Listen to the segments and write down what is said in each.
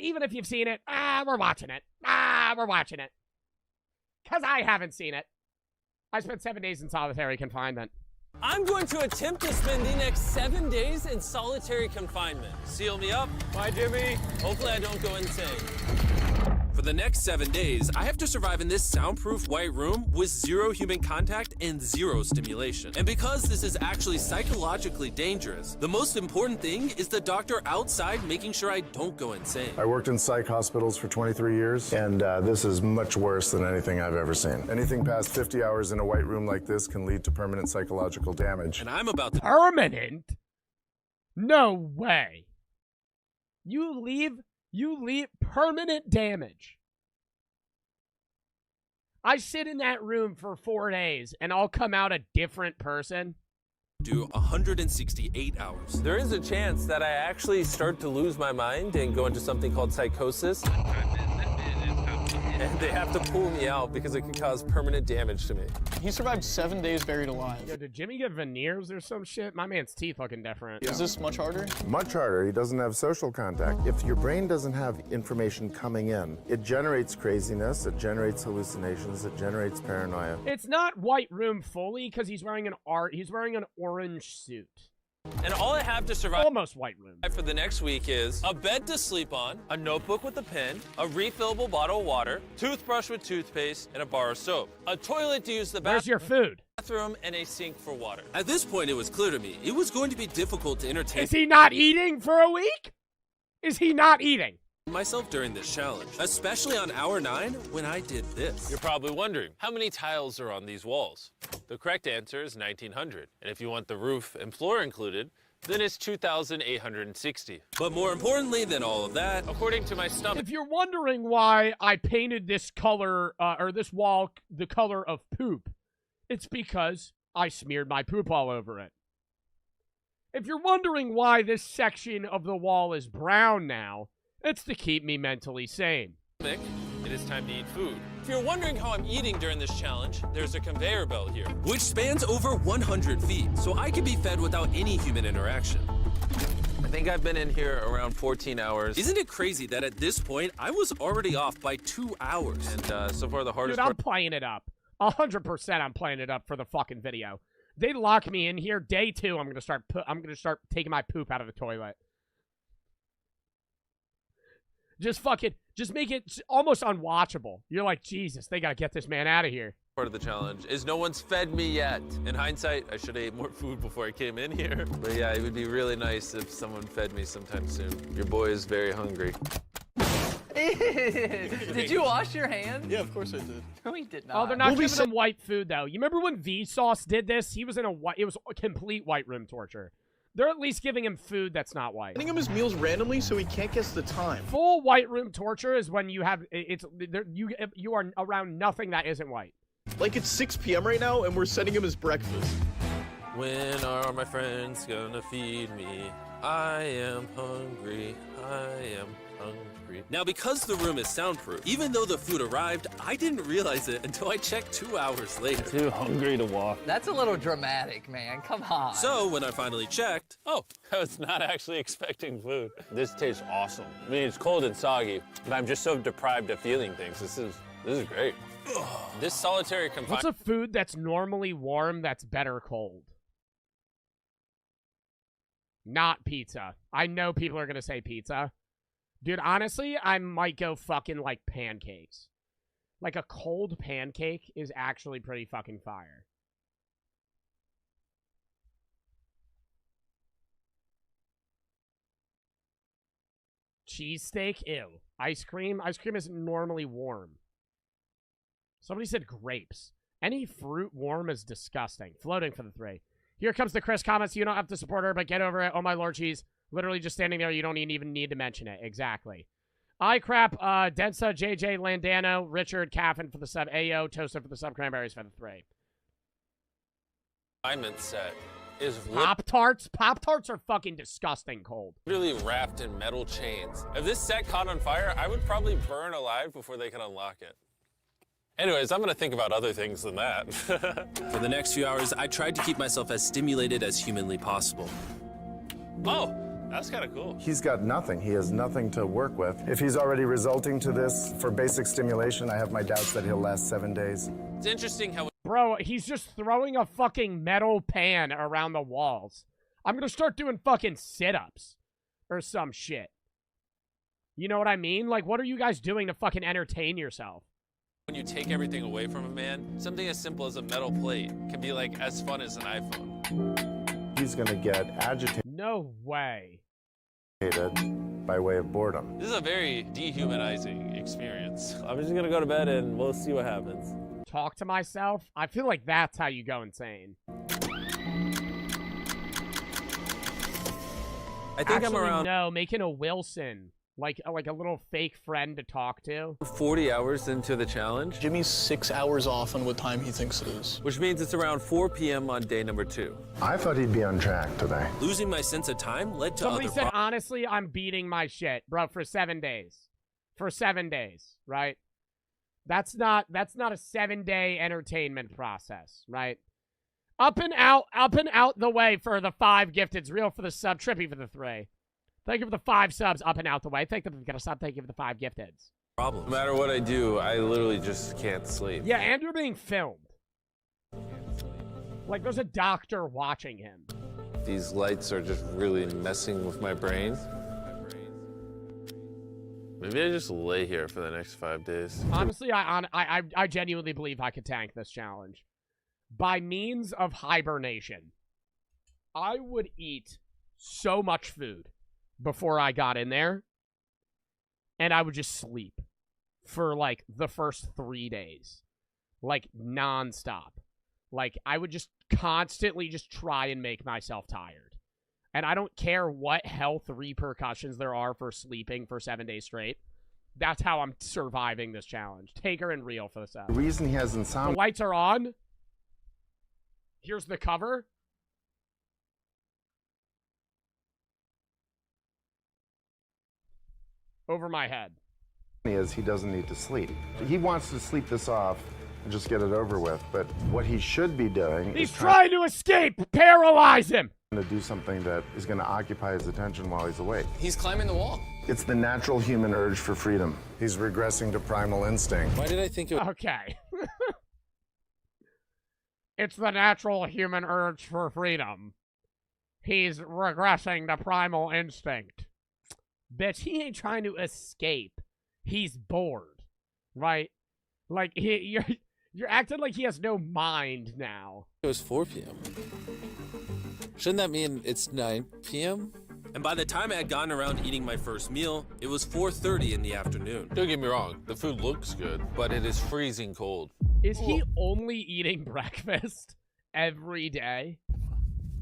Even if you've seen it, we're watching it. We're watching it. Because I haven't seen it. I spent 7 days in solitary confinement. I'm going to attempt to spend the next 7 days in solitary confinement. Seal me up. Bye, Jimmy. Hopefully I don't go insane. For the next 7 days, I have to survive in this soundproof white room with 0 human contact and 0 stimulation. And because this is actually psychologically dangerous, the most important thing is the doctor outside making sure I don't go insane. I worked in psych hospitals for 23 years, and this is much worse than anything I've ever seen. Anything past 50 hours in a white room like this can lead to permanent psychological damage. And I'm about to... Permanent? No way. You leave permanent damage. I sit in that room for 4 days and I'll come out a different person. Do 168 hours. There is a chance that I actually start to lose my mind and go into something called psychosis. And they have to pull me out because it can cause permanent damage to me. He survived 7 days buried alive. Yo, did Jimmy get veneers or some shit? My man's teeth looking different. Is this much harder? Much harder. He doesn't have social contact. If your brain doesn't have information coming in, it generates craziness, it generates hallucinations, it generates paranoia. It's not white room fully because he's wearing an orange suit. And all I have to survive Almost white room for the next week is a bed to sleep on, a notebook with a pen, a refillable bottle of water, toothbrush with toothpaste, and a bar of soap. A toilet to use the Where's your food? bathroom, and a sink for water. At this point, it was clear to me it was going to be difficult to entertain Is he not eating for a week? Is he not eating? myself during this challenge, especially on hour 9 when I did this. You're probably wondering, how many tiles are on these walls? The correct answer is 1,900. And if you want the roof and floor included, then it's 2,860. But more importantly than all of that, according to my stomach... If you're wondering why I painted this color, or this wall, the color of poop, it's because I smeared my poop all over it. If you're wondering why this section of the wall is brown now, it's to keep me mentally sane. It is time to eat food. If you're wondering how I'm eating during this challenge, there's a conveyor belt here, which spans over 100 feet, so I can be fed without any human interaction. I think I've been in here around 14 hours. Isn't it crazy that at this point, I was already off by 2 hours? And so far the hardest Dude, I'm playing it up. 100% I'm playing it up for the fucking video. They lock me in here. Day 2, I'm gonna start taking my poop out of the toilet. Just make it almost unwatchable. You're like, Jesus, they gotta get this man out of here. Part of the challenge is no one's fed me yet. In hindsight, I should have ate more food before I came in here. But yeah, it would be really nice if someone fed me sometime soon. Your boy is very hungry. Did you wash your hands? Yeah, of course I did. No, he did not. Oh, they're not giving him white food, though. You remember when Vsauce did this? He was in it was a complete white room torture. They're at least giving him food that's not white. Sending him his meals randomly so he can't guess the time. Full white room torture is when you have, you are around nothing that isn't white. Like it's 6 p.m. right now and we're sending him his breakfast. When are my friends gonna feed me? I am hungry. I am hungry. Now, because the room is soundproof, even though the food arrived, I didn't realize it until I checked 2 hours later. Too hungry to walk. That's a little dramatic, man. Come on. So, when I finally checked, oh, I was not actually expecting food. This tastes awesome. I mean, it's cold and soggy, but I'm just so deprived of feeling things. This is great. This solitary What's confinement... a food that's normally warm that's better cold? Not pizza. I know people are gonna say pizza. Dude, honestly, I might go fucking, like, pancakes. Like, a cold pancake is actually pretty fucking fire. Cheesesteak? Ew. Ice cream? Ice cream isn't normally warm. Somebody said grapes. Any fruit warm is disgusting. Floating for the 3. Here comes the Chris comments. You don't have to support her, but get over it. Oh, my Lord, cheese. Literally just standing there. You don't even need to mention it. Exactly. iCrap, Densa, JJ, Landano, Richard, Caffin for the sub. Ayo, Toaster for the sub. Cranberries for the 3. Confinement set is Pop-Tarts? Pop-Tarts are fucking disgusting cold. literally wrapped in metal chains. If this set caught on fire, I would probably burn alive before they could unlock it. Anyways, I'm gonna think about other things than that. For the next few hours, I tried to keep myself as stimulated as humanly possible. Oh, That's kind of cool. He's got nothing. He has nothing to work with. If he's already resulting to this for basic stimulation, I have my doubts that he'll last 7 days. It's interesting how Bro, he's just throwing a fucking metal pan around the walls. I'm gonna start doing fucking sit-ups or some shit. You know what I mean? Like, what are you guys doing to fucking entertain yourself? when you take everything away from a man, something as simple as a metal plate can be like as fun as an iPhone. He's gonna get agitated No way. by way of boredom. This is a very dehumanizing experience. I'm just gonna go to bed and we'll see what happens. Talk to myself? I feel like that's how you go insane. I think Actually, I'm around no, making a Wilson. Like a little fake friend to talk to. 40 hours into the challenge, Jimmy's 6 hours off on what time he thinks it is. which means it's around 4 p.m. on day number 2. I thought he'd be on track today. Losing my sense of time led to Somebody other said, honestly, I'm beating my shit, bro, for 7 days. For 7 days, right? That's not a 7-day entertainment process, right? Up and out the way for the 5 gifteds. Real for the sub, Trippy for the 3. Thank you for the 5 subs, up and out the way. Thank you for the sub, thank you for the 5 gifteds. No matter what I do, I literally just can't sleep. Yeah, and you're being filmed. Like, there's a doctor watching him. These lights are just really messing with my brain. Maybe I just lay here for the next 5 days. Honestly, I genuinely believe I could tank this challenge. By means of hibernation, I would eat so much food before I got in there, and I would just sleep for, like, the first 3 days. Like, nonstop. Like, I would just constantly just try and make myself tired. And I don't care what health repercussions there are for sleeping for 7 days straight. That's how I'm surviving this challenge. Taker and Real for the set. The reason he has The insomnia lights are on. Here's the cover. Over my head. is he doesn't need to sleep. He wants to sleep this off and just get it over with. But what he should be doing He's is trying to escape. Paralyze him. to do something that is going to occupy his attention while he's awake. He's climbing the wall. It's the natural human urge for freedom. He's regressing to primal instinct. Why did I think it was... Okay. It's the natural human urge for freedom. He's regressing to primal instinct. Bitch, he ain't trying to escape. He's bored. Right? Like, you're acting like he has no mind now. It was 4 p.m. Shouldn't that mean it's 9 p.m.? And by the time I had gotten around eating my first meal, it was 4:30 in the afternoon. Don't get me wrong, the food looks good, but it is freezing cold. Is he only eating breakfast every day?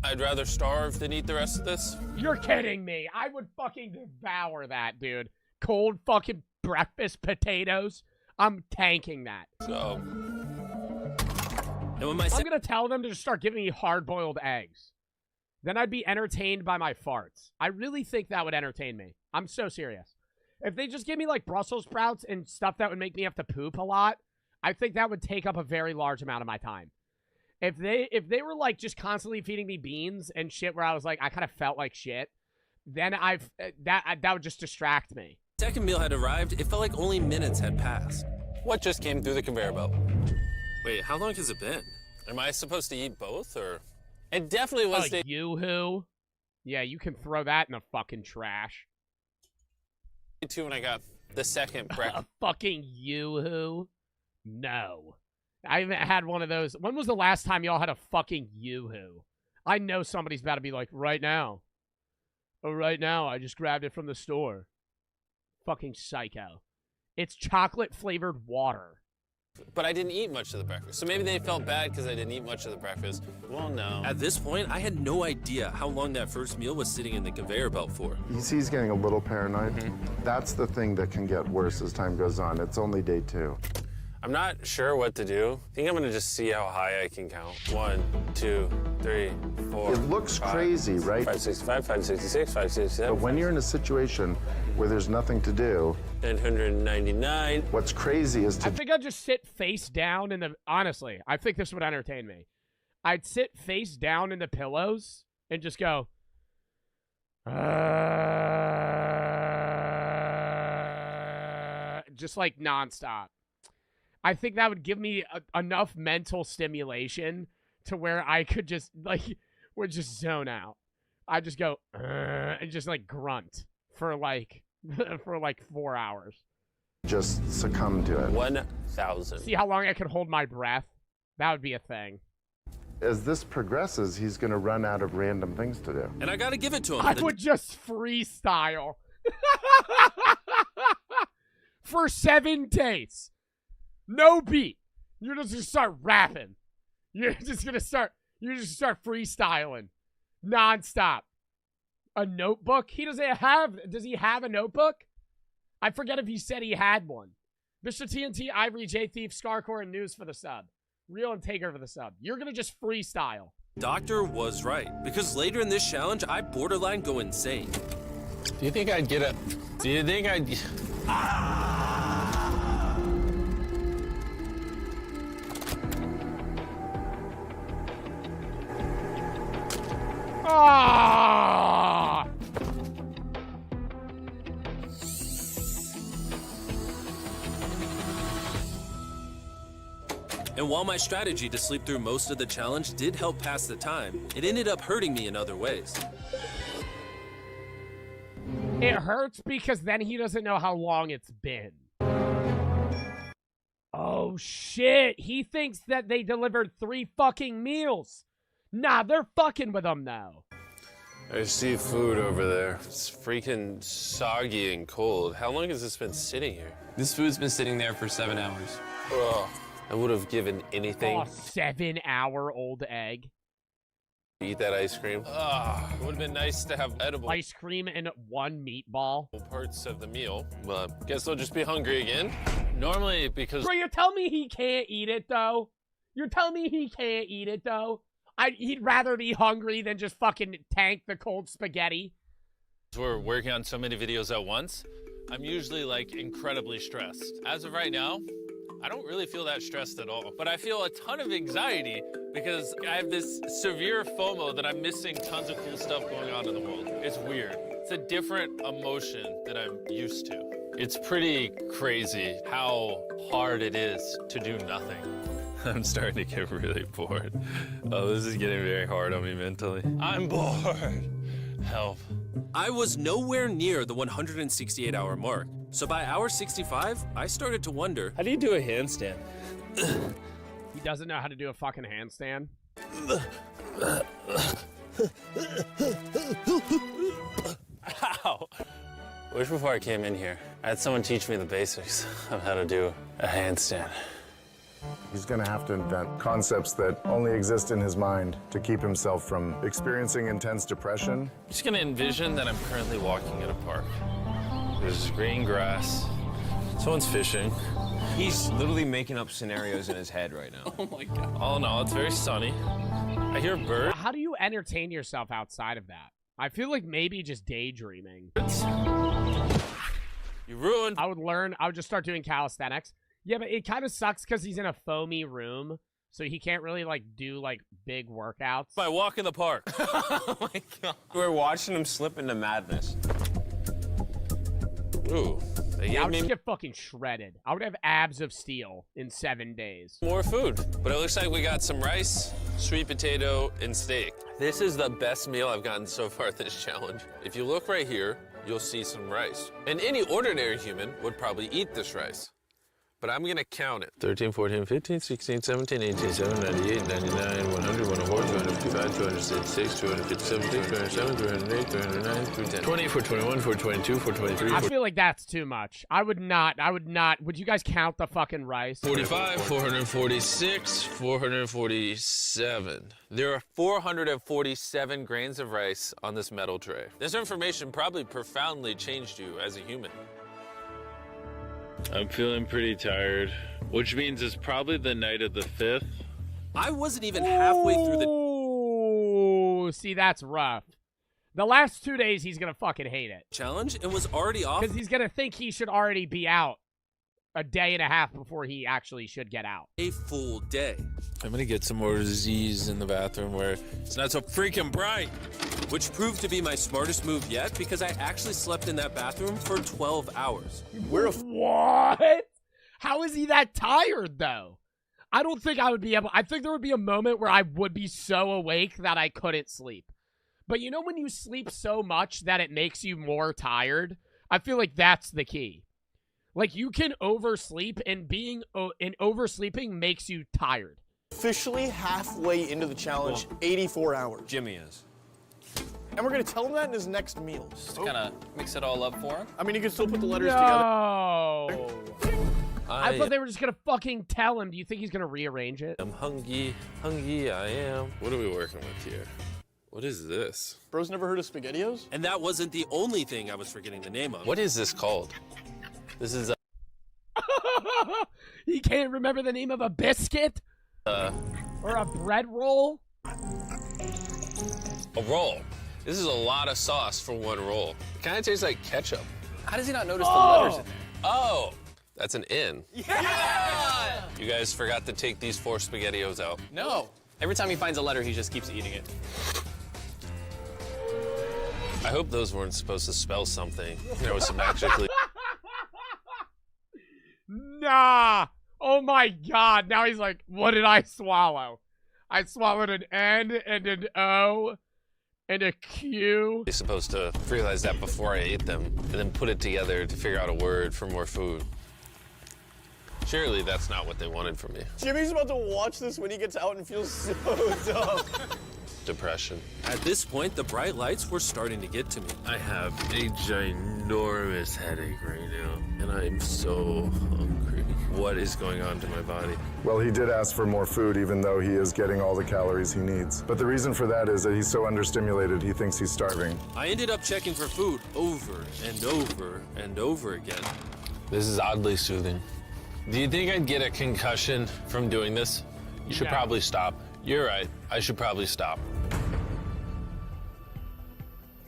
I'd rather starve than eat the rest of this. You're kidding me. I would fucking devour that, dude. Cold fucking breakfast potatoes. I'm tanking that. So, And when my I'm gonna tell them to just start giving me hard-boiled eggs. Then I'd be entertained by my farts. I really think that would entertain me. I'm so serious. If they just give me, like, Brussels sprouts and stuff that would make me have to poop a lot, I think that would take up a very large amount of my time. If they were, like, just constantly feeding me beans and shit where I was like, I kind of felt like shit, then that would just distract me. second meal had arrived, it felt like only minutes had passed. what just came through the conveyor belt? Wait, how long has it been? Am I supposed to eat both, or? It definitely was. A yoo-hoo? Yeah, you can throw that in the fucking trash. Day 2 when I got the second breakfast. A fucking yoo-hoo? No. I haven't had one of those. When was the last time y'all had a fucking yoo-hoo? I know somebody's about to be like, right now. Oh, right now, I just grabbed it from the store. Fucking psycho. It's chocolate-flavored water. But I didn't eat much of the breakfast. So maybe they felt bad because I didn't eat much of the breakfast. Well, no. At this point, I had no idea how long that first meal was sitting in the conveyor belt for. You see he's getting a little paranoid. That's the thing that can get worse as time goes on. It's only day 2. I'm not sure what to do. I think I'm gonna just see how high I can count. 1, 2, 3, 4. It looks crazy, right? 565, 566, 567. But when you're in a situation where there's nothing to do, 999. what's crazy is I to think I'd just sit face down in the... Honestly, I think this would entertain me. I'd sit face down in the pillows and just go, Just like nonstop. I think that would give me enough mental stimulation to where I could just would just zone out. I just go and just like grunt for like 4 hours. Just succumb to it. 1,000. See how long I could hold my breath. That would be a thing. As this progresses, he's going to run out of random things to do. And I gotta give it to him. I would just freestyle for 7 days. No beat. You're just gonna start rapping. You're just gonna start freestyling nonstop. A notebook? He doesn't have. Does he have a notebook? I forget if he said he had one. Mr. TNT, Ivory, J Thief, Scarcore, and News for the sub. Real and Taker for the sub. You're gonna just freestyle. Doctor was right, because later in this challenge, I borderline go insane. Do you think I'd get a... Do you think I'd... Ah! And while my strategy to sleep through most of the challenge did help pass the time, it ended up hurting me in other ways. It hurts because then he doesn't know how long it's been. Oh shit, he thinks that they delivered 3 fucking meals. Nah, they're fucking with him now. I see food over there. It's freaking soggy and cold. How long has this been sitting here? This food's been sitting there for 7 hours. Ugh. I would have given anything Oh, 7-hour-old egg. to eat that ice cream. Ugh. It would have been nice to have edible Ice cream and 1 meatball. parts of the meal. Well, guess I'll just be hungry again. Normally, because Bro, you're telling me he can't eat it, though? You're telling me he can't eat it, though? He'd rather be hungry than just fucking tank the cold spaghetti. we're working on so many videos at once, I'm usually like incredibly stressed. As of right now, I don't really feel that stressed at all, but I feel a ton of anxiety because I have this severe FOMO that I'm missing tons of cool stuff going on in the world. It's weird. It's a different emotion that I'm used to. It's pretty crazy how hard it is to do nothing. I'm starting to get really bored. Oh, this is getting very hard on me mentally. I'm bored. Help. I was nowhere near the 168-hour mark, so by hour 65, I started to wonder, How do you do a handstand? He doesn't know how to do a fucking handstand. Ow! Wish before I came in here, I had someone teach me the basics of how to do a handstand. He's going to have to invent concepts that only exist in his mind to keep himself from experiencing intense depression. I'm just gonna envision that I'm currently walking in a park. There's green grass. Someone's fishing. He's literally making up scenarios in his head right now. Oh my god. All in all, it's very sunny. I hear birds. How do you entertain yourself outside of that? I feel like maybe just daydreaming. You ruined. I would just start doing calisthenics. Yeah, but it kind of sucks because he's in a foamy room, so he can't really, like, do, like, big workouts. My walk in the park. Oh my god. We're watching him slip into madness. Ooh, they I gave would me just get fucking shredded. I would have abs of steel in 7 days. more food. But it looks like we got some rice, sweet potato, and steak. This is the best meal I've gotten so far this challenge. If you look right here, you'll see some rice. And any ordinary human would probably eat this rice. But I'm gonna count it. 13, 14, 15, 16, 17, 18, 17, 98, 99, 100, 104, 255, 266, 257, 207, 308, 309, 310. 20, 421, 422, 423, I feel like that's too much. I would not. Would you guys count the fucking rice? 445, 446, 447. There are 447 grains of rice on this metal tray. This information probably profoundly changed you as a human. I'm feeling pretty tired, which means it's probably the night of the 5th. I wasn't even halfway through the Ooh, see, that's rough. The last 2 days, he's gonna fucking hate it. challenge and was already off. Because he's gonna think he should already be out a day and a half before he actually should get out. A full day. I'm gonna get some more Z's in the bathroom where it's not so freaking bright. which proved to be my smartest move yet because I actually slept in that bathroom for 12 hours. What? How is he that tired, though? I don't think I would be able... I think there would be a moment where I would be so awake that I couldn't sleep. But you know when you sleep so much that it makes you more tired? I feel like that's the key. Like, you can oversleep, and oversleeping makes you tired. Officially halfway into the challenge, 84 hours. Jimmy is. And we're going to tell him that in his next meal. Just to kind of mix it all up for him. I mean, you can still put the letters together. No. I thought they were just going to fucking tell him. Do you think he's going to rearrange it? I'm hungry, I am. What are we working with here? What is this? Bro's never heard of SpaghettiOs? And that wasn't the only thing I was forgetting the name of. What is this called? This is He can't remember the name of a biscuit? Or a bread roll? a roll. This is a lot of sauce for one roll. It kind of tastes like ketchup. How does he not notice the letters in there? Oh, that's an N. Yeah! You guys forgot to take these 4 SpaghettiOs out. No. Every time he finds a letter, he just keeps eating it. I hope those weren't supposed to spell something. There was some magically. Nah. Oh my God. Now he's like, what did I swallow? I swallowed an N and an O and a Q. You're supposed to realize that before I ate them and then put it together to figure out a word for more food. Surely that's not what they wanted from me. Jimmy's about to watch this when he gets out and feels so dumb. Depression. At this point, the bright lights were starting to get to me. I have a ginormous headache right now, and I'm so hungry. What is going on to my body? Well, he did ask for more food, even though he is getting all the calories he needs. But the reason for that is that he's so understimulated, he thinks he's starving. I ended up checking for food over and over and over again. This is oddly soothing. Do you think I'd get a concussion from doing this? You should probably stop. You're right. I should probably stop.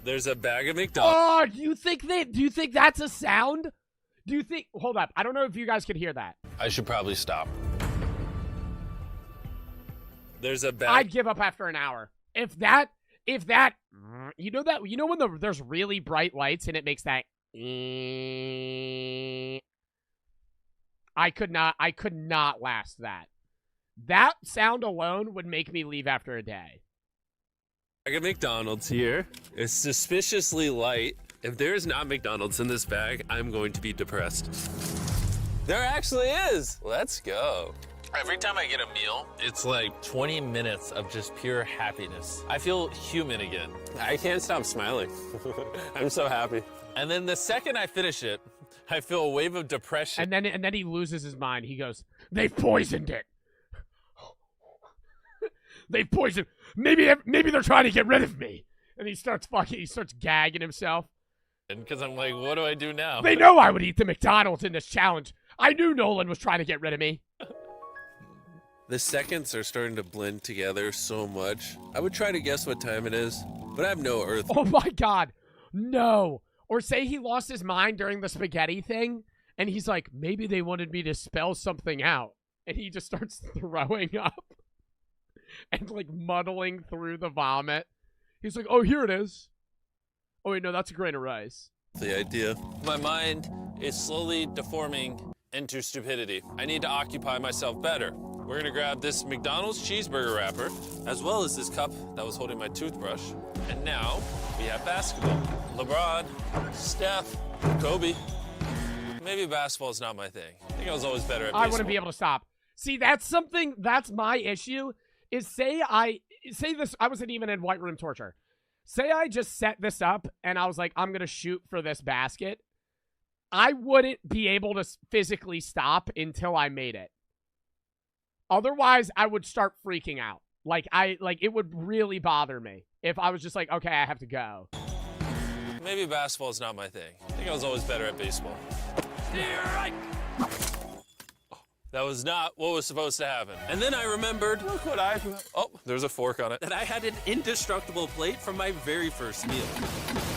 There's a bag of McDonald's. Oh, do you think that's a sound? Do you think, hold up. I don't know if you guys could hear that. I should probably stop. There's a bag. I'd give up after an hour. If that, you know when there's really bright lights and it makes that, I could not last that. That sound alone would make me leave after a day. Bag of McDonald's here. It's suspiciously light. If there's not McDonald's in this bag, I'm going to be depressed. There actually is. Let's go. Every time I get a meal, it's like 20 minutes of just pure happiness. I feel human again. I can't stop smiling. I'm so happy. And then the second I finish it, I feel a wave of depression. And then he loses his mind. He goes, "They've poisoned it. They've poisoned. Maybe they're trying to get rid of me." And he starts gagging himself. Because I'm like, what do I do now? They know I would eat the McDonald's in this challenge. I knew Nolan was trying to get rid of me. The seconds are starting to blend together so much. I would try to guess what time it is, but I have no earth. Oh my God, no. Or say he lost his mind during the spaghetti thing, and he's like, maybe they wanted me to spell something out. And he just starts throwing up and like muddling through the vomit. He's like, oh, here it is. Oh, wait, no, that's a grain of rice. The idea. My mind is slowly deforming into stupidity. I need to occupy myself better. We're gonna grab this McDonald's cheeseburger wrapper, as well as this cup that was holding my toothbrush. And now we have basketball. LeBron, Steph, Kobe. Maybe basketball's not my thing. I think I was always better at baseball. I wouldn't be able to stop. See, that's my issue, is say this, I wasn't even in White Room Torture. Say I just set this up and I was like, I'm going to shoot for this basket. I wouldn't be able to physically stop until I made it. Otherwise, I would start freaking out. It would really bother me if I was just like, okay, I have to go. Maybe basketball's not my thing. I think I was always better at baseball. That was not what was supposed to happen. And then I remembered, look what there's a fork on it, that I had an indestructible plate from my very first meal.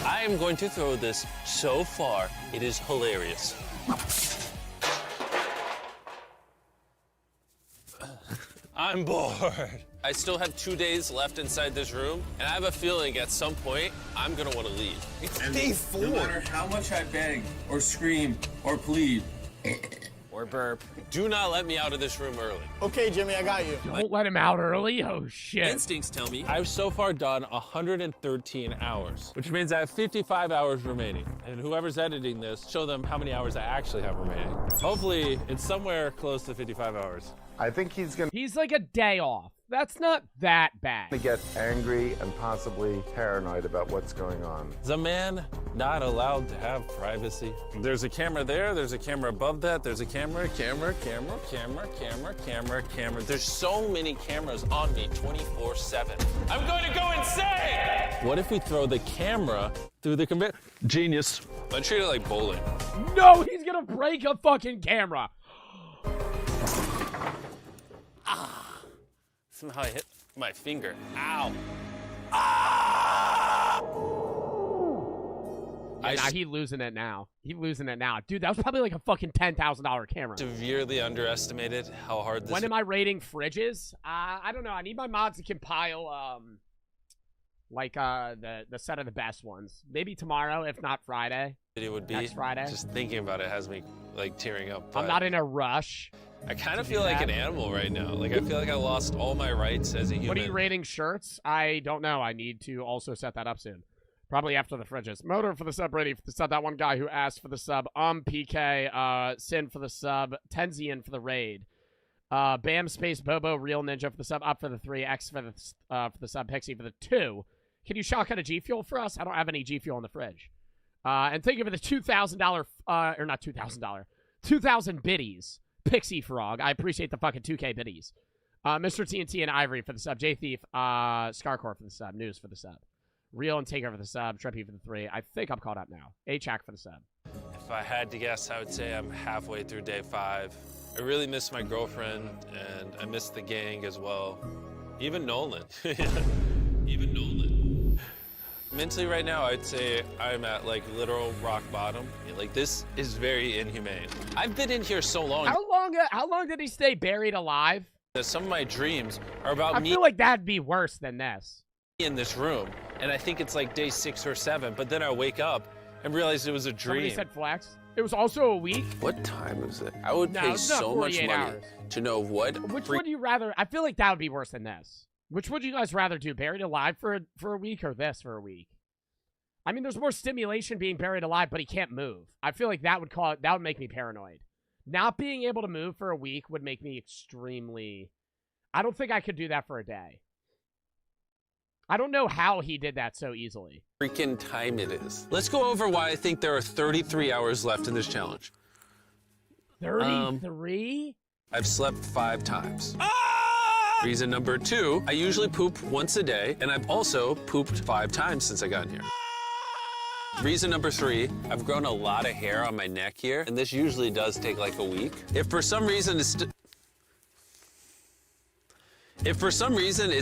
I am going to throw this so far, it is hilarious. I'm bored. I still have 2 days left inside this room, and I have a feeling at some point I'm gonna want to leave. It's day 4. No matter how much I beg or scream or plead, Or burp. Do not let me out of this room early. Okay, Jimmy, I got you. Don't let him out early. Oh shit. Instincts tell me I've so far done 113 hours, which means I have 55 hours remaining. And whoever's editing this, show them how many hours I actually have remaining. Hopefully, it's somewhere close to 55 hours. I think he's going He's like a day off. That's not that bad. to get angry and possibly paranoid about what's going on. Is a man not allowed to have privacy? There's a camera there, there's a camera above that, there's a camera. There's so many cameras on me 24/7. I'm going to go insane! What if we throw the camera through the conveyor? Genius. I treat it like bowling. No, he's gonna break a fucking camera. Somehow I hit my finger. Ow. Nah, he's losing it now. He's losing it now. Dude, that was probably like a fucking $10,000 camera. Severely underestimated how hard this When am I rating fridges? I don't know. I need my mods to compile, the set of the best ones. Maybe tomorrow, if not Friday. video would be. Next Friday. Just thinking about it has me like tearing up. I'm but not in a rush. I kind of feel like an animal right now. Like I feel like I lost all my rights as a human. What are you rating shirts? I don't know. I need to also set that up soon. Probably after the fridges. Motor for the sub, ready for the sub. That one guy who asked for the sub. PK, Sin for the sub. Tenzian for the raid. Bam Space Bobo, Real Ninja for the sub. Up for the 3. X for the sub. Pixie for the 2. Can you shotgun a G Fuel for us? I don't have any G Fuel in the fridge. And thank you for the $2,000, or not $2,000, 2,000 biddies. Pixie Frog. I appreciate the fucking 2K biddies. Mr. TNT and Ivory for the sub. J Thief, Scarcore for the sub. News for the sub. Real and Taker for the sub. Trippy for the 3. I think I'm caught up now. A-Chak for the sub. If I had to guess, I would say I'm halfway through day 5. I really miss my girlfriend, and I miss the gang as well. Even Nolan. Even Nolan. Mentally right now, I'd say I'm at like literal rock bottom. Like this is very inhumane. I've been in here so long. How long did he stay buried alive? That some of my dreams are about I me feel like that'd be worse than this. in this room. And I think it's like day 6 or 7, but then I wake up and realize it was a dream. Somebody said flex. It was also a week. What time is it? I would No, pay it's not so much 48 money hours. to know what. Which would you rather? I feel like that would be worse than this. Which would you guys rather do? Buried alive for a week or this for a week? I mean, there's more stimulation being buried alive, but he can't move. I feel like that would make me paranoid. Not being able to move for a week would make me extremely... I don't think I could do that for a day. I don't know how he did that so easily. freaking time it is. Let's go over why I think there are 33 hours left in this challenge. 33? I've slept 5 times. Reason number 2, I usually poop once a day, and I've also pooped 5 times since I got in here. Reason number 3, I've grown a lot of hair on my neck here, and this usually does take like a week. If for some reason it's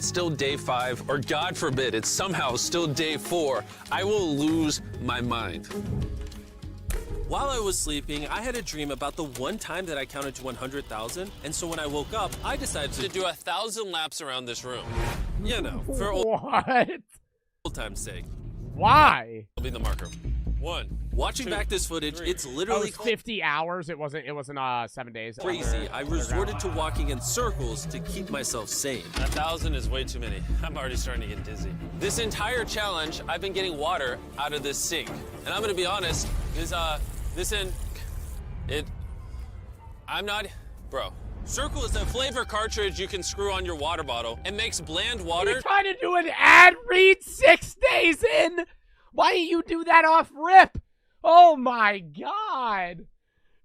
still day 5, or God forbid, it's somehow still day 4, I will lose my mind. While I was sleeping, I had a dream about the one time that I counted to 100,000, and so when I woke up, I decided to do 1,000 laps around this room. You know, for What? old time's sake. Why? I'll be the marker. 1. Watching back this footage, it's Oh, it literally was 50 hours. It wasn't 7 days. crazy. I resorted to walking in circles to keep myself sane. 1,000 is way too many. I'm already starting to get dizzy. This entire challenge, I've been getting water out of this sink. And I'm gonna be honest, bro. Circle is a flavor cartridge you can screw on your water bottle and makes bland water. You're trying to do an ad read 6 days in? Why didn't you do that off rip? Oh my God.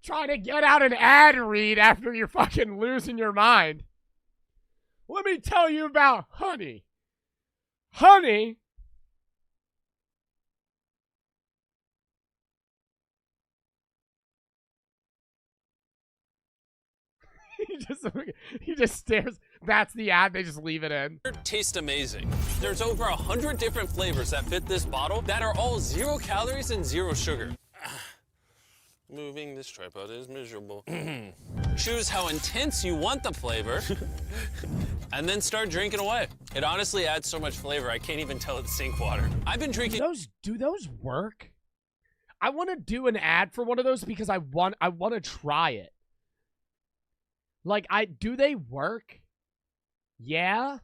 Trying to get out an ad read after you're fucking losing your mind. Let me tell you about honey. Honey. He just stares. That's the ad. They just leave it in. Tastes amazing. There's over 100 different flavors that fit this bottle that are all 0 calories and 0 sugar. Moving this tripod is miserable. Choose how intense you want the flavor, and then start drinking away. It honestly adds so much flavor, I can't even tell it's sink water. I've been drinking. Do those work? I want to do an ad for one of those because I want to try it. Like, do they work? Yeah.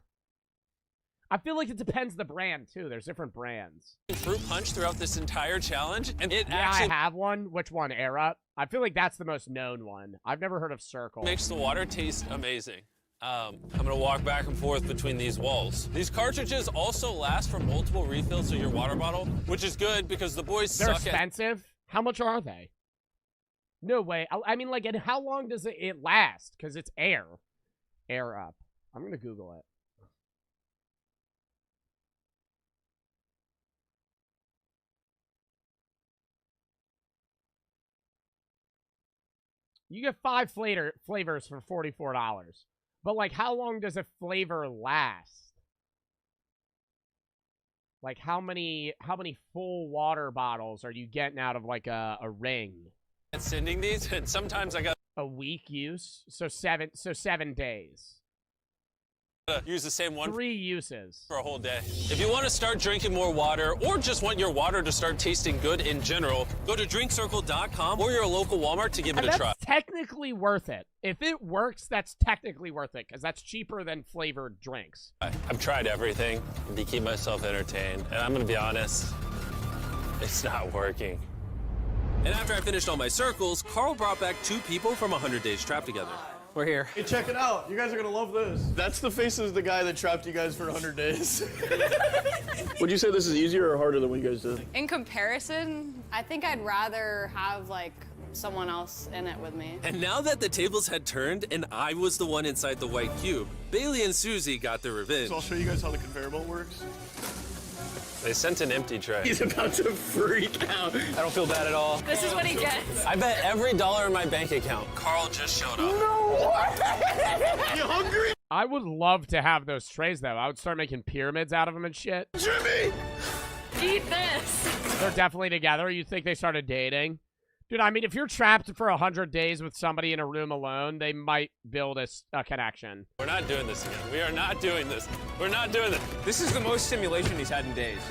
I feel like it depends the brand too. There's different brands. Fruit punch throughout this entire challenge, and it Yeah, actually I have one. Which one? Air Up? I feel like that's the most known one. I've never heard of Circle. makes the water taste amazing. I'm gonna walk back and forth between these walls. These cartridges also last for multiple refills of your water bottle, which is good because the boys They're suck expensive? How much are they? No way. I mean, like, and how long does it last? Because it's air. Air Up. I'm gonna Google it. You get 5 flavors for $44. But, like, how long does a flavor last? Like, how many full water bottles are you getting out of, like, a ring? at sending these, and sometimes I got A week use? So 7 days. to use the same one 3 uses. for a whole day. If you want to start drinking more water, or just want your water to start tasting good in general, go to drinkcircle.com or your local Walmart to give it And a that's try. technically worth it. If it works, that's technically worth it, because that's cheaper than flavored drinks. I've tried everything to keep myself entertained, and I'm gonna be honest, it's not working. And after I finished all my circles, Carl brought back 2 people from 100 Days Trapped Together. We're here. Hey, check it out. You guys are gonna love this. That's the face of the guy that trapped you guys for 100 days. Would you say this is easier or harder than what you guys did? In comparison, I think I'd rather have like someone else in it with me. And now that the tables had turned and I was the one inside the white cube, Bailey and Susie got their revenge. So I'll show you guys how the conveyor belt works. They sent an empty tray. He's about to freak out. I don't feel bad at all. This is what he gets. I bet every dollar in my bank account. Carl just showed up. You hungry, I would love to have those trays, though. I would start making pyramids out of them and shit. Jimmy? Eat this. They're definitely together. You think they started dating? Dude, I mean, if you're trapped for 100 days with somebody in a room alone, they might build a connection. We're not doing this again. We are not doing this. We're not doing this. This is the most stimulation he's had in days.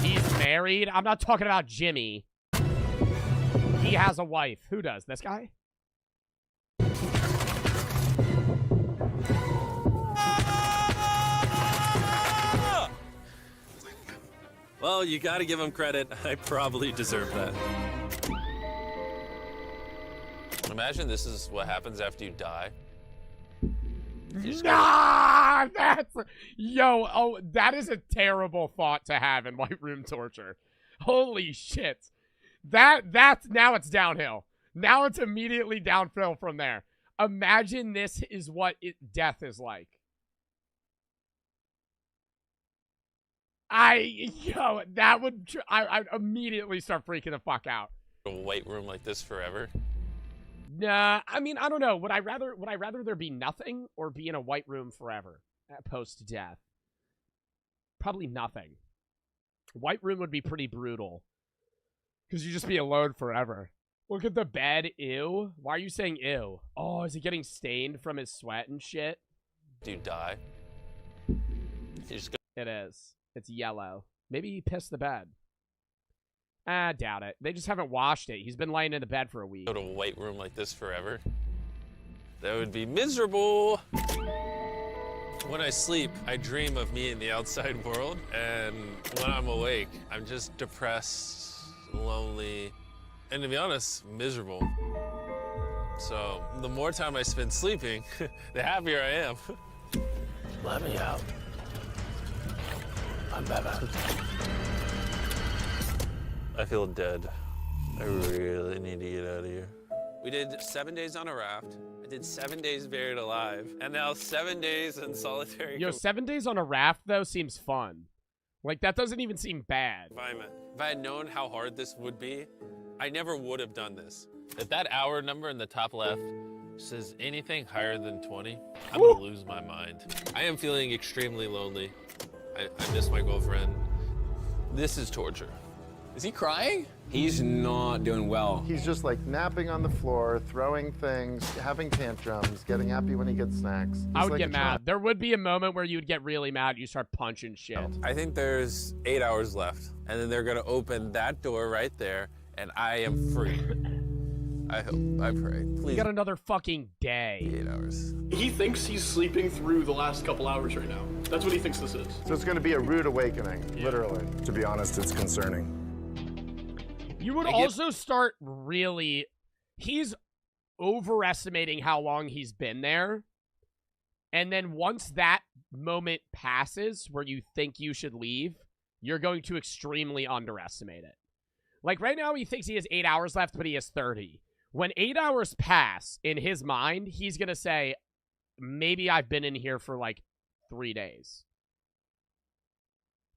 He's married? I'm not talking about Jimmy. He has a wife. Who does? This guy? Well, you gotta give him credit. I probably deserve that. Imagine this is what happens after you die. Nah, that is a terrible thought to have in white room torture. Holy shit. That's now it's downhill. Now it's immediately downhill from there. Imagine this is what death is like. I'd immediately start freaking the fuck out. A white room like this forever. Nah, I mean, I don't know. Would I rather there be nothing or be in a white room forever post-death? Probably nothing. White room would be pretty brutal. Because you'd just be alone forever. Look at the bed. Ew. Why are you saying ew? Oh, is he getting stained from his sweat and shit? Do you die? You just go. It is. It's yellow. Maybe he pissed the bed. I doubt it. They just haven't washed it. He's been laying in the bed for a week. Go to a white room like this forever. That would be miserable. When I sleep, I dream of me in the outside world, and when I'm awake, I'm just depressed, lonely, and to be honest, miserable. So the more time I spend sleeping, the happier I am. Let me out. I'm Batman. I feel dead. I really need to get out of here. We did 7 days on a raft. I did 7 days buried alive. And now 7 days in solitary Yo, 7 days on a raft, though, seems fun. Like, that doesn't even seem bad. confinement. If I had known how hard this would be, I never would have done this. If that hour number in the top left says anything higher than 20, I'm gonna lose my mind. I am feeling extremely lonely. I miss my girlfriend. This is torture. Is he crying? He's not doing well. He's just like napping on the floor, throwing things, having tantrums, getting happy when he gets snacks. I He's would like get a mad. child. There would be a moment where you would get really mad. You start punching shit. I think there's 8 hours left, and then they're gonna open that door right there, and I am free. I hope, I pray. You Please. got another fucking day. 8 hours. He thinks he's sleeping through the last couple hours right now. That's what he thinks this is. So it's going to be a rude awakening, literally. To be honest, it's concerning. You would also start really... He's overestimating how long he's been there. And then once that moment passes where you think you should leave, you're going to extremely underestimate it. Like right now, he thinks he has 8 hours left, but he has 30. When 8 hours pass, in his mind, he's going to say, maybe I've been in here for like 3 days.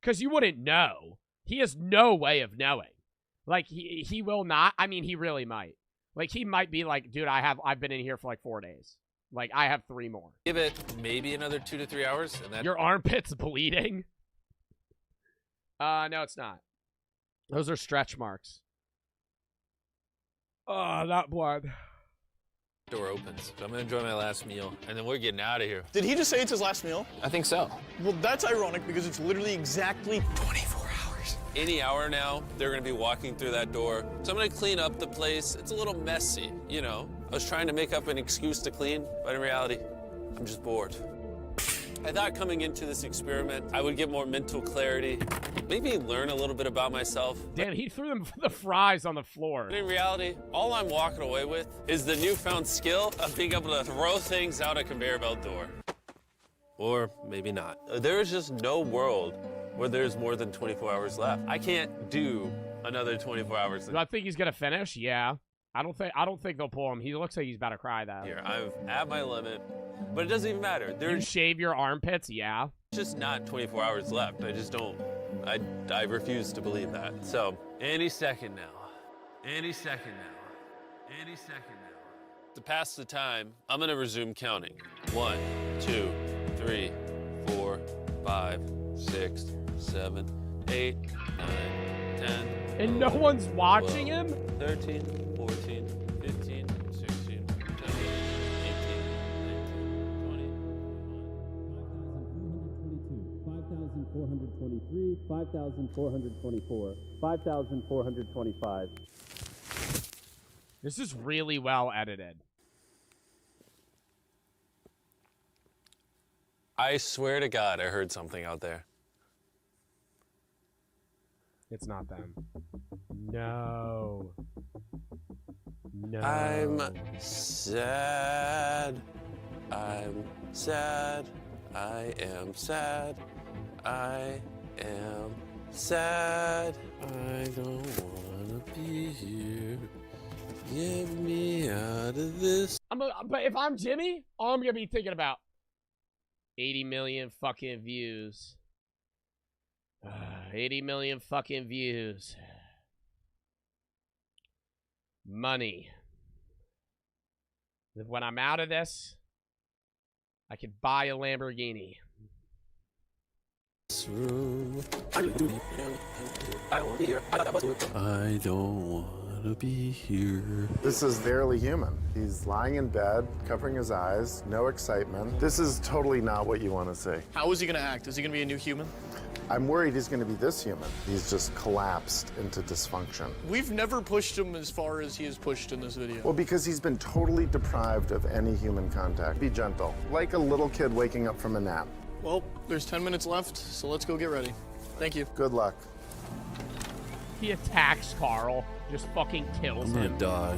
Because you wouldn't know. He has no way of knowing. Like, he will not. I mean, he really might. Like, he might be like, dude, I've been in here for like 4 days. Like, I have 3 more. Give it maybe another 2 to 3 hours, and then Your armpit's bleeding? No, it's not. Those are stretch marks. Oh, that blood. door opens. So I'm gonna enjoy my last meal, and then we're getting out of here. Did he just say it's his last meal? I think so. Well, that's ironic because it's literally exactly 24 hours. Any hour now, they're gonna be walking through that door. So I'm gonna clean up the place. It's a little messy, you know. I was trying to make up an excuse to clean, but in reality, I'm just bored. I thought coming into this experiment, I would get more mental clarity, maybe learn a little bit about myself. Damn, he threw them the fries on the floor. But in reality, all I'm walking away with is the newfound skill of being able to throw things out a conveyor belt door. Or maybe not. There is just no world where there's more than 24 hours left. I can't do another 24 hours. Do I think he's gonna finish? Yeah. I don't think they'll pull him. He looks like he's about to cry though. Here, I'm at my limit, but it doesn't even matter. You There's shave your armpits? Yeah. just not 24 hours left. I just don't. I refuse to believe that. So, any second now. Any second now. Any second now. To pass the time, I'm gonna resume counting. 1, 2, 3, 4, 5, 6, 7, 8, 9, 10. And no one's watching 12, him? 13, 14, 15, 16, 17, 18, 19, 20. 5,424, 5,425. This is really well edited. I swear to God, I heard something out there. It's not them. No. No. I'm sad. I'm sad. I am sad. I am sad. I don't wanna be here. Get me out of this. But if I'm Jimmy, all I'm gonna be thinking about 80 million fucking views. 80 million fucking views. Money. When I'm out of this, I could buy a Lamborghini. I don't want to be here. This is barely human. He's lying in bed, covering his eyes, no excitement. This is totally not what you want to see. How is he gonna act? Is he gonna be a new human? I'm worried he's going to be this human. He's just collapsed into dysfunction. We've never pushed him as far as he is pushed in this video. Well, because he's been totally deprived of any human contact. Be gentle, like a little kid waking up from a nap. Well, there's 10 minutes left, so let's go get ready. Thank you. Good luck. He attacks Carl. Just fucking kills him. Die.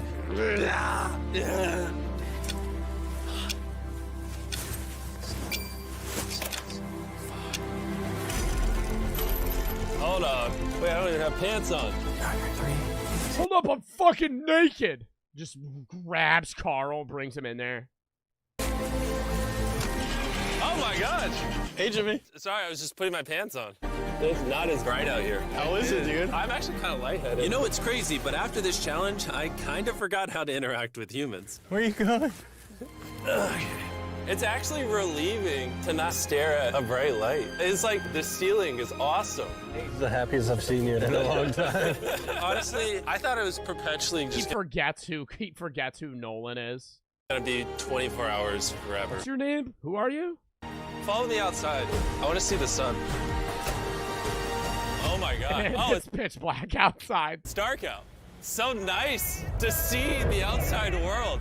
Hold on. Wait, I don't even have pants on. Hold up, I'm fucking naked. Just grabs Carl, brings him in there. Oh my gosh. Hey, Jimmy. Sorry, I was just putting my pants on. It's not as bright out here. How is it, dude? I'm actually kind of lightheaded. You know, it's crazy, but after this challenge, I kind of forgot how to interact with humans. Where are you going? It's actually relieving to not stare at a bright light. It's like the ceiling is awesome. It's the happiest I've seen you in a long time. Honestly, I thought it was perpetually He just forgets who Nolan is. gonna be 24 hours forever. What's your name? Who are you? Follow me outside. I want to see the sun. Oh my God. Oh, It's pitch black outside. it's dark out. So nice to see the outside world.